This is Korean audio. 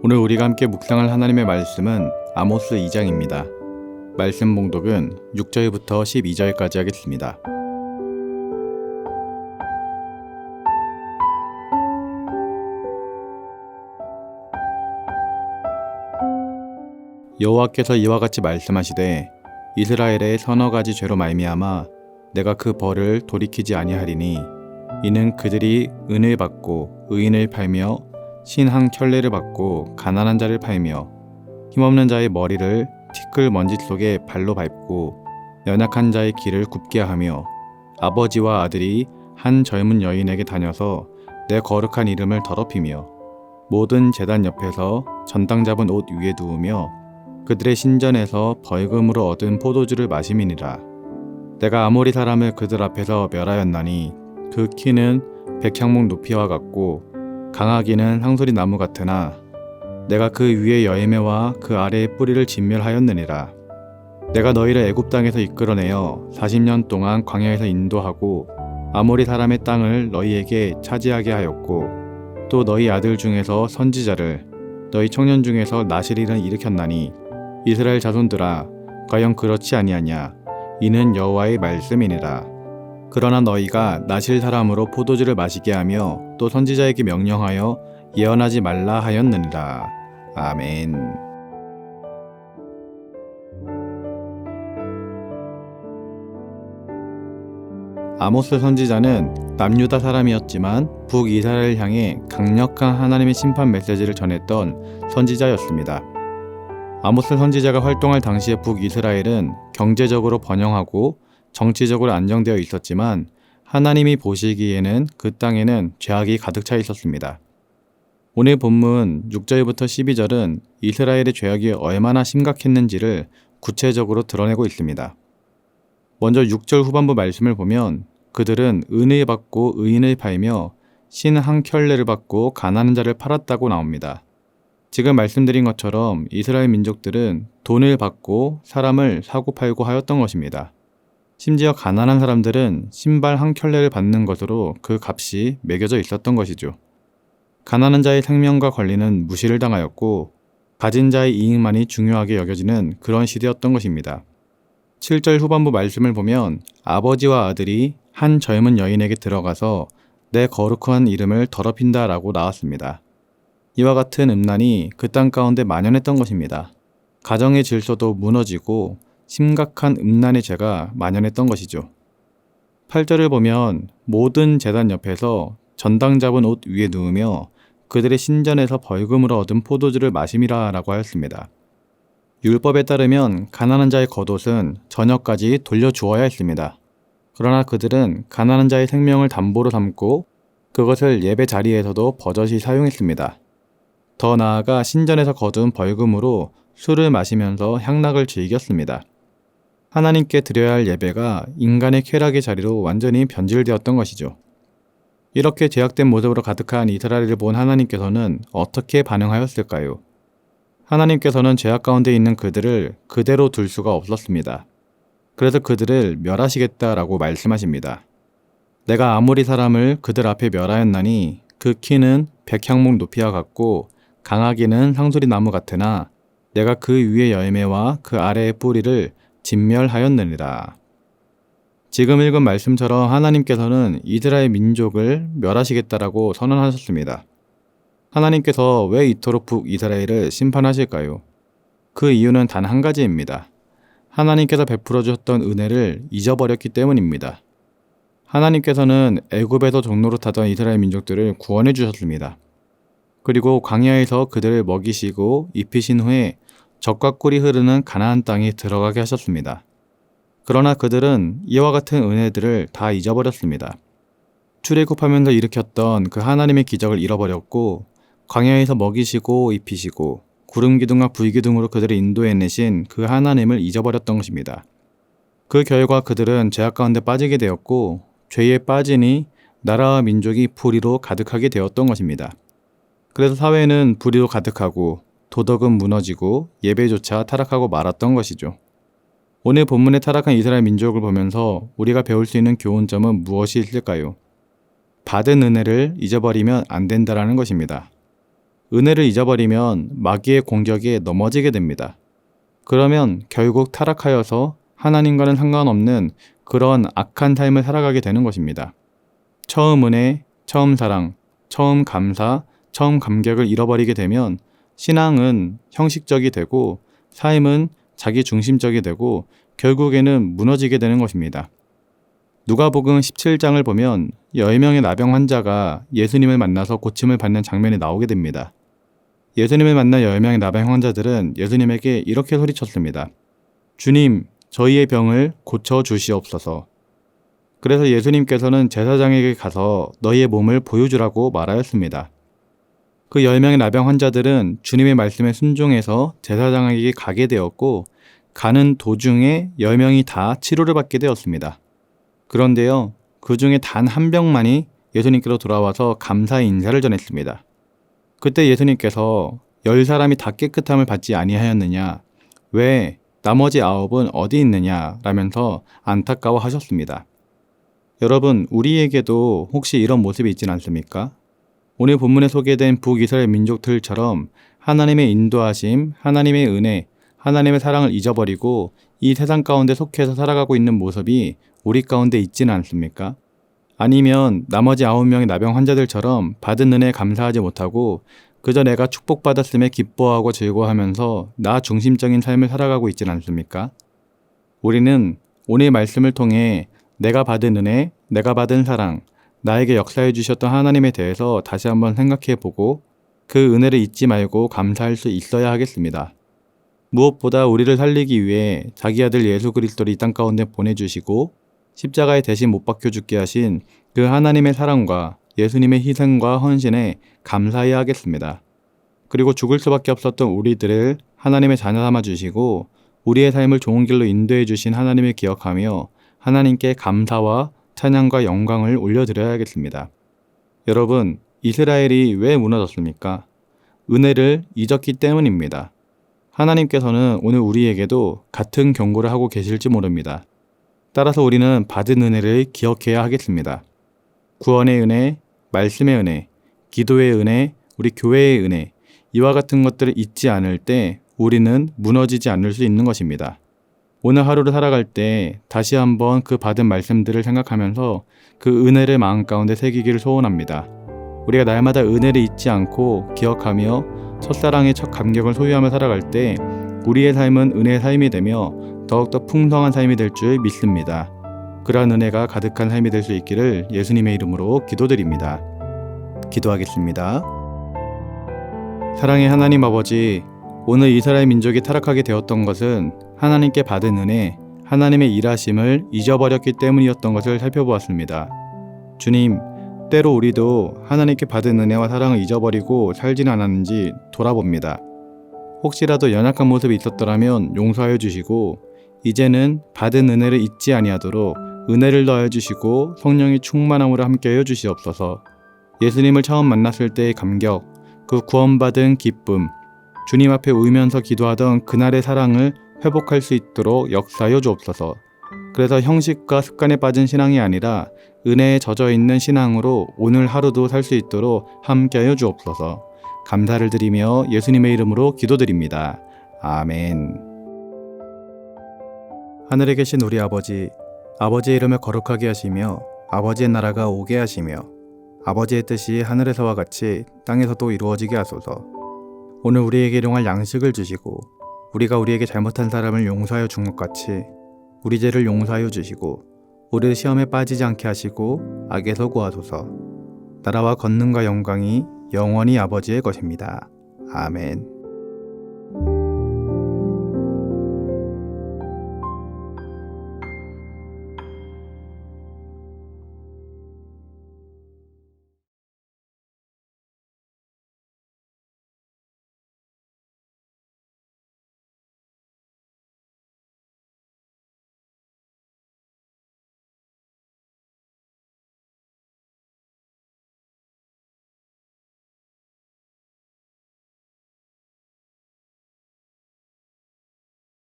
오늘 우리가 함께 묵상할 하나님의 말씀은 아모스 2장입니다. 말씀 봉독은 6절부터 12절까지 하겠습니다. 여호와께서 이와 같이 말씀하시되 이스라엘의 서너 가지 죄로 말미암아 내가 그 벌을 돌이키지 아니하리니 이는 그들이 은을 받고 의인을 팔며 신한 켤레를 받고 가난한 자를 팔며 힘없는 자의 머리를 티끌 먼지 속에 발로 밟고 연약한 자의 길을 굽게 하며 아버지와 아들이 한 젊은 여인에게 다녀서 내 거룩한 이름을 더럽히며 모든 제단 옆에서 전당 잡은 옷 위에 누우며 그들의 신전에서 벌금으로 얻은 포도주를 마심이니라. 내가 아모리 사람을 그들 앞에서 멸하였나니 그 키는 백향목 높이와 같고 강하기는 상소리 나무 같으나 내가 그 위에 여에메와 그 아래의 뿌리를 진멸하였느니라. 내가 너희를 애굽 땅에서 이끌어내어 40년 동안 광야에서 인도하고 아모리 사람의 땅을 너희에게 차지하게 하였고 또 너희 아들 중에서 선지자를 너희 청년 중에서 나실이를 일으켰나니 이스라엘 자손들아 과연 그렇지 아니하냐. 이는 여호와의 말씀이니라. 그러나 너희가 나실 사람으로 포도주를 마시게 하며 또 선지자에게 명령하여 예언하지 말라 하였느니라. 아멘. 아모스 선지자는 남유다 사람이었지만 북이스라엘을 향해 강력한 하나님의 심판 메시지를 전했던 선지자였습니다. 아모스 선지자가 활동할 당시의 북이스라엘은 경제적으로 번영하고 정치적으로 안정되어 있었지만 하나님이 보시기에는 그 땅에는 죄악이 가득 차 있었습니다. 오늘 본문 6절부터 12절은 이스라엘의 죄악이 얼마나 심각했는지를 구체적으로 드러내고 있습니다. 먼저 6절 후반부 말씀을 보면 그들은 은을 받고 의인을 팔며 신 한 켤레를 받고 가난한 자를 팔았다고 나옵니다. 지금 말씀드린 것처럼 이스라엘 민족들은 돈을 받고 사람을 사고 팔고 하였던 것입니다. 심지어 가난한 사람들은 신발 한 켤레를 받는 것으로 그 값이 매겨져 있었던 것이죠. 가난한 자의 생명과 권리는 무시를 당하였고 가진 자의 이익만이 중요하게 여겨지는 그런 시대였던 것입니다. 7절 후반부 말씀을 보면 아버지와 아들이 한 젊은 여인에게 들어가서 내 거룩한 이름을 더럽힌다 라고 나왔습니다. 이와 같은 음란이 그 땅 가운데 만연했던 것입니다. 가정의 질서도 무너지고 심각한 음란의 죄가 만연했던 것이죠. 8절을 보면 모든 제단 옆에서 전당 잡은 옷 위에 누우며 그들의 신전에서 벌금으로 얻은 포도주를 마심이라 라고 하였습니다. 율법에 따르면 가난한 자의 겉옷은 저녁까지 돌려주어야 했습니다. 그러나 그들은 가난한 자의 생명을 담보로 삼고 그것을 예배 자리에서도 버젓이 사용했습니다. 더 나아가 신전에서 거둔 벌금으로 술을 마시면서 향락을 즐겼습니다. 하나님께 드려야 할 예배가 인간의 쾌락의 자리로 완전히 변질되었던 것이죠. 이렇게 죄악된 모습으로 가득한 이스라엘을 본 하나님께서는 어떻게 반응하였을까요? 하나님께서는 죄악 가운데 있는 그들을 그대로 둘 수가 없었습니다. 그래서 그들을 멸하시겠다라고 말씀하십니다. 내가 아모리 사람을 그들 앞에 멸하였나니 그 키는 백향목 높이와 같고 강하기는 상소리 나무 같으나 내가 그 위에 열매와 그 아래의 뿌리를 진멸하였느니라. 지금 읽은 말씀처럼 하나님께서는 이스라엘 민족을 멸하시겠다라고 선언하셨습니다. 하나님께서 왜 이토록 북이스라엘을 심판하실까요? 그 이유는 단 한 가지입니다. 하나님께서 베풀어 주셨던 은혜를 잊어버렸기 때문입니다. 하나님께서는 애굽에서 종노릇하던 이스라엘 민족들을 구원해 주셨습니다. 그리고 광야에서 그들을 먹이시고 입히신 후에 젖과 꿀이 흐르는 가나안 땅에 들어가게 하셨습니다. 그러나 그들은 이와 같은 은혜들을 다 잊어버렸습니다. 출애굽하면서 일으켰던 그 하나님의 기적을 잃어버렸고 광야에서 먹이시고 입히시고 구름기둥과 불기둥으로 그들을 인도해내신 그 하나님을 잊어버렸던 것입니다. 그 결과 그들은 죄악 가운데 빠지게 되었고 죄에 빠지니 나라와 민족이 불의로 가득하게 되었던 것입니다. 그래서 사회는 불의로 가득하고 도덕은 무너지고 예배조차 타락하고 말았던 것이죠. 오늘 본문의 타락한 이스라엘 민족을 보면서 우리가 배울 수 있는 교훈점은 무엇이 있을까요? 받은 은혜를 잊어버리면 안 된다라는 것입니다. 은혜를 잊어버리면 마귀의 공격에 넘어지게 됩니다. 그러면 결국 타락하여서 하나님과는 상관없는 그런 악한 삶을 살아가게 되는 것입니다. 처음 은혜, 처음 사랑, 처음 감사, 처음 감격을 잃어버리게 되면 신앙은 형식적이 되고 삶은 자기 중심적이 되고 결국에는 무너지게 되는 것입니다. 누가복음 17장을 보면 10명의 나병 환자가 예수님을 만나서 고침을 받는 장면이 나오게 됩니다. 예수님을 만난 10명의 나병 환자들은 예수님에게 이렇게 소리쳤습니다. 주님, 저희의 병을 고쳐주시옵소서. 그래서 예수님께서는 제사장에게 가서 너희의 몸을 보여주라고 말하였습니다. 그 10명의 나병 환자들은 주님의 말씀에 순종해서 제사장에게 가게 되었고 가는 도중에 10명이 다 치료를 받게 되었습니다. 그런데요, 그 중에 단 한 병만이 예수님께로 돌아와서 감사의 인사를 전했습니다. 그때 예수님께서 10사람이 다 깨끗함을 받지 아니하였느냐? 왜 나머지 9은 어디 있느냐? 라면서 안타까워하셨습니다. 여러분, 우리에게도 혹시 이런 모습이 있진 않습니까? 오늘 본문에 소개된 북이스라엘 민족들처럼 하나님의 인도하심, 하나님의 은혜, 하나님의 사랑을 잊어버리고 이 세상 가운데 속해서 살아가고 있는 모습이 우리 가운데 있지는 않습니까? 아니면 나머지 9명의 나병 환자들처럼 받은 은혜에 감사하지 못하고 그저 내가 축복받았음에 기뻐하고 즐거워하면서 나 중심적인 삶을 살아가고 있지는 않습니까? 우리는 오늘 말씀을 통해 내가 받은 은혜, 내가 받은 사랑, 나에게 역사해 주셨던 하나님에 대해서 다시 한번 생각해 보고 그 은혜를 잊지 말고 감사할 수 있어야 하겠습니다. 무엇보다 우리를 살리기 위해 자기 아들 예수 그리스도를 이 땅 가운데 보내주시고 십자가에 대신 못 박혀 죽게 하신 그 하나님의 사랑과 예수님의 희생과 헌신에 감사해야 하겠습니다. 그리고 죽을 수밖에 없었던 우리들을 하나님의 자녀 삼아 주시고 우리의 삶을 좋은 길로 인도해 주신 하나님을 기억하며 하나님께 감사와 찬양과 영광을 올려드려야겠습니다. 여러분, 이스라엘이 왜 무너졌습니까? 은혜를 잊었기 때문입니다. 하나님께서는 오늘 우리에게도 같은 경고를 하고 계실지 모릅니다. 따라서 우리는 받은 은혜를 기억해야 하겠습니다. 구원의 은혜, 말씀의 은혜, 기도의 은혜, 우리 교회의 은혜, 이와 같은 것들을 잊지 않을 때 우리는 무너지지 않을 수 있는 것입니다. 오늘 하루를 살아갈 때 다시 한번 그 받은 말씀들을 생각하면서 그 은혜를 마음 가운데 새기기를 소원합니다. 우리가 날마다 은혜를 잊지 않고 기억하며 첫사랑의 첫 감격을 소유하며 살아갈 때 우리의 삶은 은혜의 삶이 되며 더욱더 풍성한 삶이 될 줄 믿습니다. 그러한 은혜가 가득한 삶이 될 수 있기를 예수님의 이름으로 기도드립니다. 기도하겠습니다. 사랑의 하나님 아버지, 오늘 이스라엘 민족이 타락하게 되었던 것은 하나님께 받은 은혜, 하나님의 일하심을 잊어버렸기 때문이었던 것을 살펴보았습니다. 주님, 때로 우리도 하나님께 받은 은혜와 사랑을 잊어버리고 살지는 않았는지 돌아봅니다. 혹시라도 연약한 모습이 있었더라면 용서하여 주시고 이제는 받은 은혜를 잊지 아니하도록 은혜를 더하여 주시고 성령의 충만함으로 함께하여 주시옵소서. 예수님을 처음 만났을 때의 감격, 그 구원받은 기쁨, 주님 앞에 울면서 기도하던 그날의 사랑을 회복할 수 있도록 역사하여 주옵소서. 그래서 형식과 습관에 빠진 신앙이 아니라 은혜에 젖어 있는 신앙으로 오늘 하루도 살 수 있도록 함께하여 주옵소서. 감사를 드리며 예수님의 이름으로 기도드립니다. 아멘. 하늘에 계신 우리 아버지, 아버지의 이름을 거룩하게 하시며 아버지의 나라가 오게 하시며 아버지의 뜻이 하늘에서와 같이 땅에서도 이루어지게 하소서. 오늘 우리에게 일용할 양식을 주시고 우리가 우리에게 잘못한 사람을 용서하여 준 것 같이 우리 죄를 용서하여 주시고 우리를 시험에 빠지지 않게 하시고 악에서 구하소서. 나라와 권능과 영광이 영원히 아버지의 것입니다. 아멘.